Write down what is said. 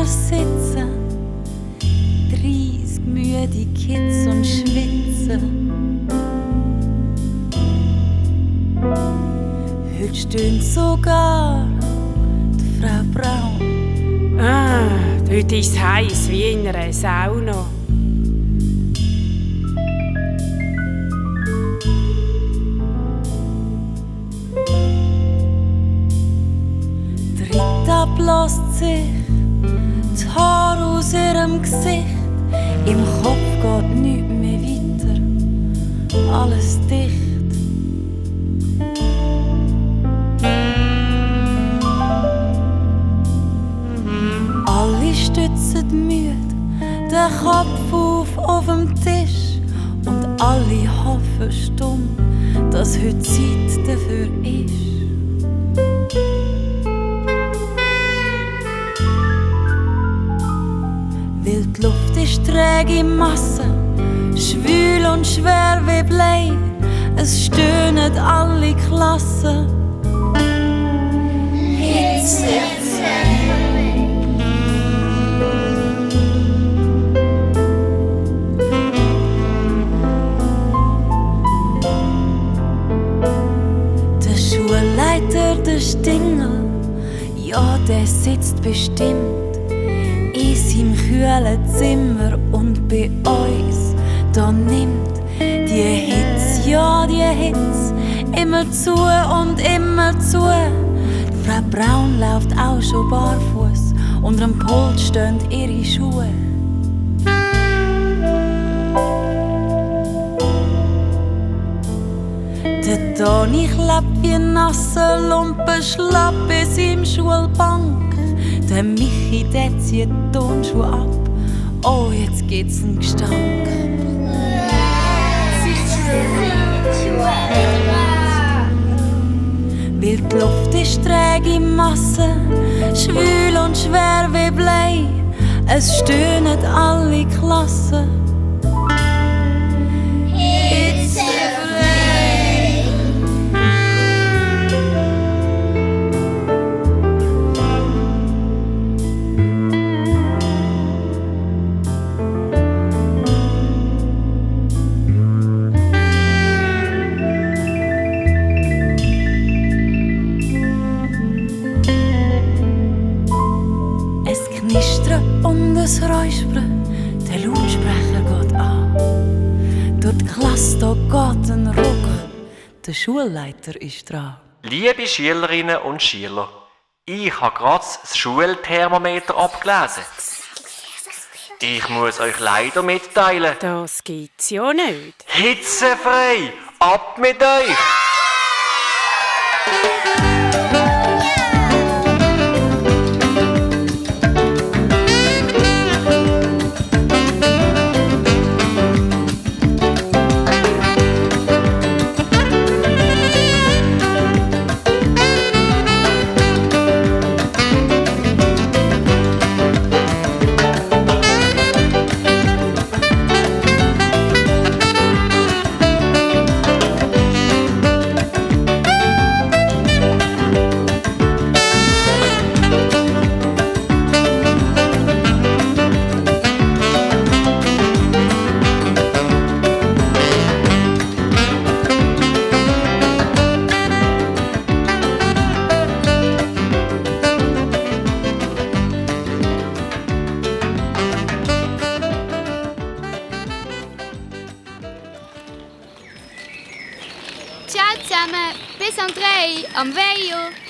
sitzen 30 müde Kids und schwitzen. Heute stöhnt sogar die Frau Braun. Heute ist es heiß wie in einer Sauna. Rita bläst sich die Haare aus ihrem Gesicht. Im Kopf geht nichts mehr weiter. Alles dicht. Alle stützen müde den Kopf auf dem Tisch. Und alle hoffen stumm, dass heute Zeit dafür ist. Weil die Luft ist träge Masse, schwül und schwer wie Blei. Es stöhnen alle Klassen. Hitze. Der Schulleiter, der Stingel, ja, der sitzt bestimmt in seinem kühlen Zimmer und bei uns, da nimmt die Hitze, ja die Hitze, immer zu und immer zu. Die Frau Braun läuft auch schon barfuß, unter dem Pult stehen ihre Schuhe. Der Toni klebt wie ein nasser Lumpen schlapp in seinem Schulbank. Der Michi, der zieht die Turnschuhe ab. Oh, jetzt gibt's einen Gestank. Weil die Luft ist träge Masse, schwül und schwer wie Blei. Es stöhnen alle Klassen. Und es räuspern, der Lautsprecher geht an. Durch die Klasse da geht ein Ruck, der Schulleiter ist dran. Liebe Schülerinnen und Schüler, ich habe gerade das Schulthermometer abgelesen. Ich muss euch leider mitteilen. Das gibt's ja nicht. Hitzefrei! Ab mit euch! Ciao zusammen, bis am 3 am Veio.